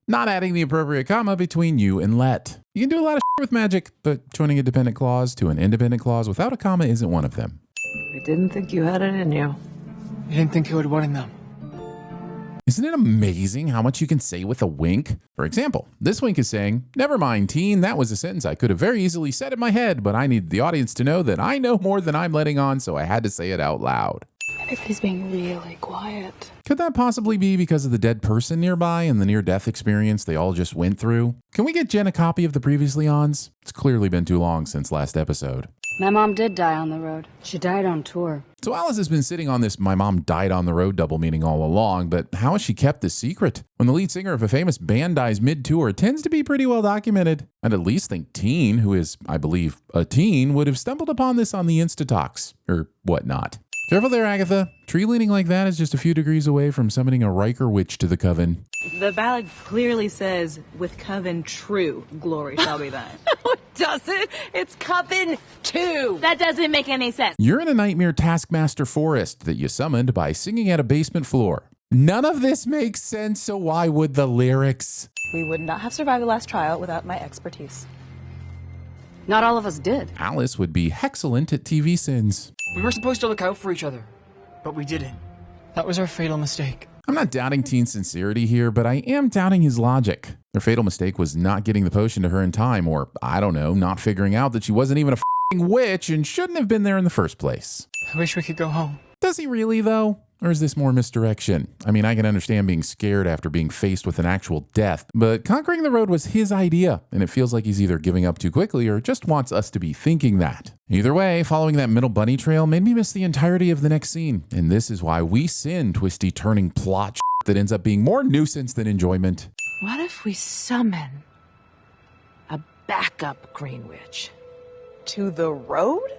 not adding the appropriate comma between you and let. You can do a lot of shit with magic, but joining a dependent clause to an independent clause without a comma isn't one of them. I didn't think you had it in you. You didn't think you would what in them? Isn't it amazing how much you can say with a wink? For example, this wink is saying, "Never mind, teen, that was a sentence I could have very easily said in my head, but I needed the audience to know that I know more than I'm letting on, so I had to say it out loud." Everybody's being really quiet. Could that possibly be because of the dead person nearby and the near-death experience they all just went through? Can we get Jen a copy of the Previously Ons? It's clearly been too long since last episode. My mom did die on the road. She died on tour. So Alice has been sitting on this "my mom died on the road" double meaning all along, but how has she kept this secret? When the lead singer of a famous band dies mid-tour, it tends to be pretty well documented. I'd at least think Teen, who is, I believe, a teen, would have stumbled upon this on the Instatalks, or whatnot. Careful there, Agatha. Tree leaning like that is just a few degrees away from summoning a Riker witch to the coven. The ballad clearly says, "With coven true, glory shall be thine." No, it doesn't. It's coven 2. That doesn't make any sense. You're in a nightmare taskmaster forest that you summoned by singing at a basement floor. None of this makes sense, so why would the lyrics? We would not have survived the last trial without my expertise. Not all of us did. Alice would be excellent at TVSins. We were supposed to look out for each other, but we didn't. That was our fatal mistake. I'm not doubting Teen's sincerity here, but I am doubting his logic. Their fatal mistake was not getting the potion to her in time, or, I don't know, not figuring out that she wasn't even a f***ing witch and shouldn't have been there in the first place. I wish we could go home. Does he really, though? Or is this more misdirection? I mean, I can understand being scared after being faced with an actual death, but conquering the road was his idea, and it feels like he's either giving up too quickly or just wants us to be thinking that. Either way, following that middle bunny trail made me miss the entirety of the next scene, and this is why we sin twisty turning plot that ends up being more nuisance than enjoyment. What if we summon a backup Green Witch? To the road?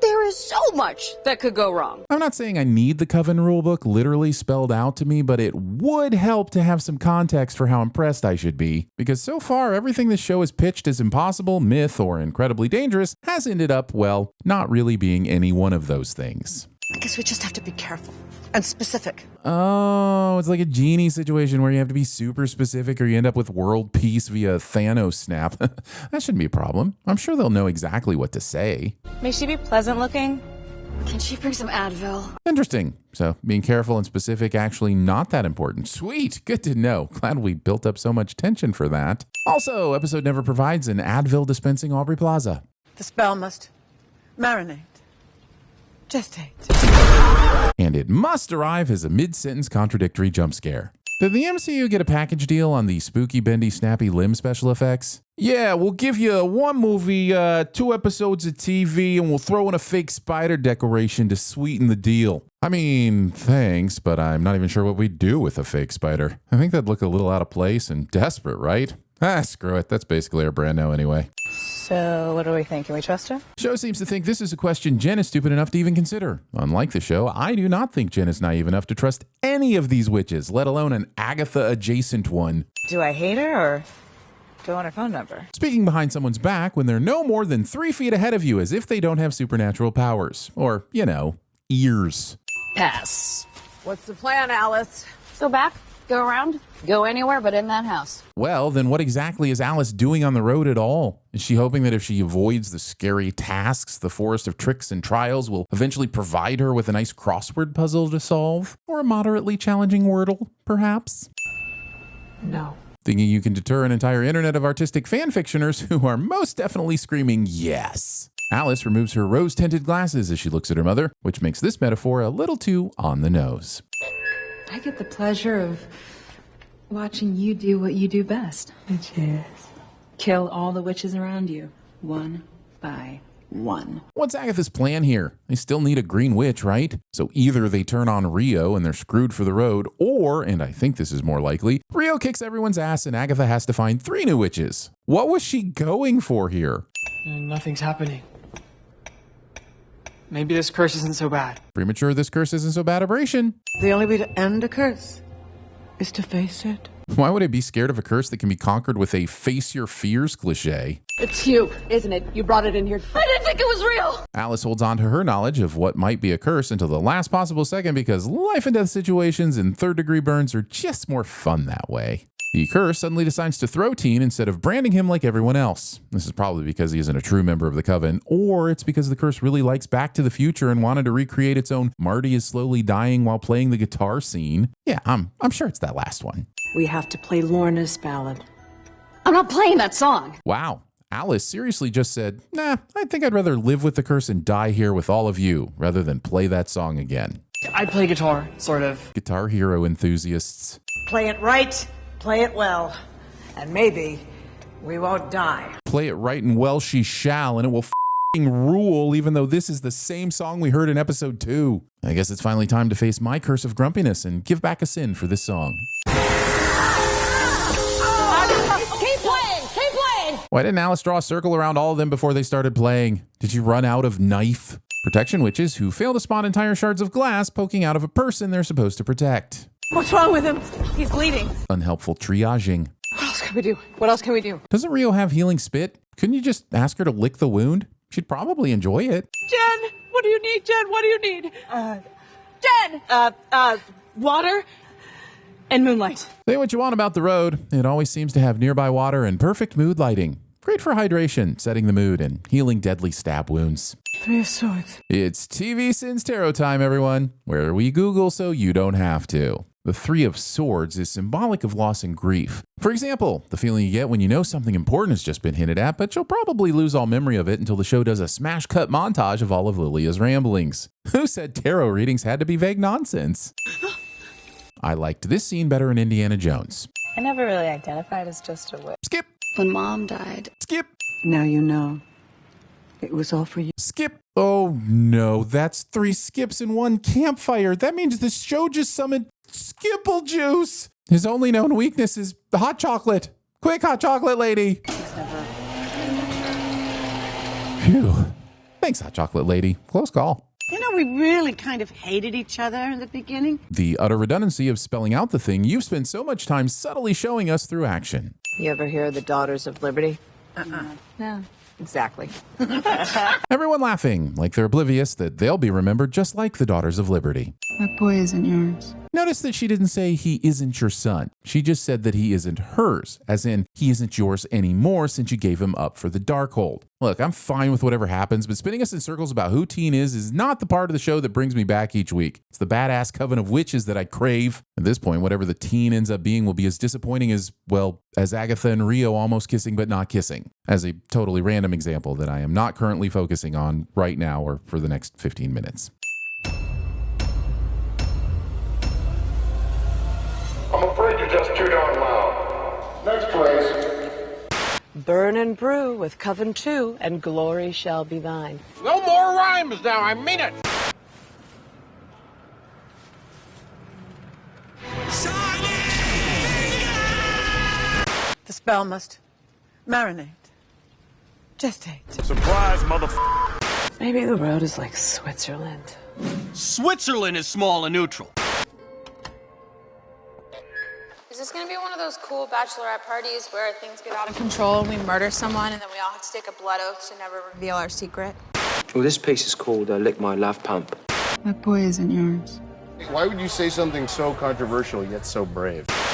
There is so much that could go wrong. I'm not saying I need the Coven rulebook literally spelled out to me, but it would help to have some context for how impressed I should be, because so far everything this show has pitched as impossible, myth, or incredibly dangerous has ended up, well, not really being any one of those things. I guess we just have to be careful and specific. Oh, it's like a genie situation where you have to be super specific or you end up with world peace via Thanos snap. That shouldn't be a problem. I'm sure they'll know exactly what to say. May she be pleasant looking? Can she bring some Advil? Interesting. So being careful and specific actually not that important. Sweet. Good to know. Glad we built up so much tension for that. Also, episode never provides an Advil dispensing Aubrey Plaza. The spell must marinate. Gestate. And it must arrive as a mid-sentence contradictory jump scare. Did the MCU get a package deal on the spooky, bendy, snappy limb special effects? Yeah, we'll give you one movie, 2 episodes of TV, and we'll throw in a fake spider decoration to sweeten the deal. I mean, thanks, but I'm not even sure what we'd do with a fake spider. I think that'd look a little out of place and desperate, right? Screw it. That's basically our brand now anyway. So, what do we think? Can we trust her? Show seems to think this is a question Jen is stupid enough to even consider. Unlike the show, I do not think Jen is naive enough to trust any of these witches, let alone an Agatha-adjacent one. Do I hate her or do I want her phone number? Speaking behind someone's back when they're no more than 3 feet ahead of you as if they don't have supernatural powers. Or, you know, ears. Pass. What's the plan, Alice? Go back, go around, go anywhere but in that house. Well, then what exactly is Alice doing on the road at all? Is she hoping that if she avoids the scary tasks, the forest of tricks and trials will eventually provide her with a nice crossword puzzle to solve? Or a moderately challenging Wordle, perhaps? No. Thinking you can deter an entire internet of artistic fanfictioners who are most definitely screaming yes. Alice removes her rose-tinted glasses as she looks at her mother, which makes this metaphor a little too on the nose. I get the pleasure of watching you do what you do best. Which is? Kill all the witches around you, one by one. What's Agatha's plan here? They still need a green witch, right? So either they turn on Rio and they're screwed for the road, or, and I think this is more likely, Rio kicks everyone's ass and Agatha has to find 3 new witches. What was she going for here? Nothing's happening. Maybe this curse isn't so bad. Premature this curse isn't so bad aberration. The only way to end a curse is to face it. Why would I be scared of a curse that can be conquered with a face your fears cliche? It's you, isn't it? You brought it in here. I didn't think it was real. Alice holds on to her knowledge of what might be a curse until the last possible second because life and death situations and third-degree burns are just more fun that way. The curse suddenly decides to throw Teen instead of branding him like everyone else. This is probably because he isn't a true member of the Coven, or it's because the curse really likes Back to the Future and wanted to recreate its own Marty is slowly dying while playing the guitar scene. Yeah, I'm sure it's that last one. We have to play Lorna's ballad. I'm not playing that song. Wow. Alice seriously just said, nah, I think I'd rather live with the curse and die here with all of you rather than play that song again. I play guitar, sort of. Guitar Hero enthusiasts. Play it right, play it well, and maybe we won't die. Play it right and well she shall, and it will f***ing rule, even though this is the same song we heard in episode 2. I guess it's finally time to face my curse of grumpiness and give back a sin for this song. Keep playing. Why didn't Alice draw a circle around all of them before they started playing? Did you run out of knife? Protection witches who fail to spot entire shards of glass poking out of a person they're supposed to protect. What's wrong with him? He's bleeding. Unhelpful triaging. What else can we do? What else can we do? Doesn't Rio have healing spit? Couldn't you just ask her to lick the wound? She'd probably enjoy it. Jen, what do you need, Jen? What do you need? Jen! Water and moonlight. Say what you want about the road. It always seems to have nearby water and perfect mood lighting. Great for hydration, setting the mood, and healing deadly stab wounds. 3 of Swords. It's TVSins Tarot time, everyone, where we Google so you don't have to. The 3 of Swords is symbolic of loss and grief. For example, the feeling you get when you know something important has just been hinted at, but you'll probably lose all memory of it until the show does a smash cut montage of all of Lilia's ramblings. Who said tarot readings had to be vague nonsense? I liked this scene better in Indiana Jones. I never really identified as just a witch. Skip. When Mom died. Skip. Now you know. It was all for you. Skip. Oh no, that's 3 skips in one campfire. That means the show just summoned Skipple Juice. His only known weakness is the hot chocolate. Quick, hot chocolate lady. Phew. Thanks, hot chocolate lady. Close call. You know, we really kind of hated each other in the beginning. The utter redundancy of spelling out the thing you've spent so much time subtly showing us through action. You ever hear of the Daughters of Liberty? No. Exactly. Everyone laughing, like they're oblivious that they'll be remembered just like the Daughters of Liberty. That boy isn't yours. Notice that she didn't say he isn't your son. She just said that he isn't hers, as in he isn't yours anymore since you gave him up for the Darkhold. Look, I'm fine with whatever happens, but spinning us in circles about who Teen is not the part of the show that brings me back each week. It's the badass coven of witches that I crave. At this point, whatever the Teen ends up being will be as disappointing as, well, as Agatha and Rio almost kissing but not kissing. As a totally random example that I am not currently focusing on right now or for the next 15 minutes. I'm afraid you're just too darn loud. Next, please. Burn and brew with Coven 2, and glory shall be thine. No more rhymes now, I mean it! The spell must marinate, gestate. Surprise, motherfucker. Maybe the road is like Switzerland. Switzerland is small and neutral. Is this gonna be one of those cool bachelorette parties where things get out of control and we murder someone and then we all have to take a blood oath to never reveal our secret? Well, this piece is called Lick My Love Pump. That boy isn't yours. Why would you say something so controversial yet so brave?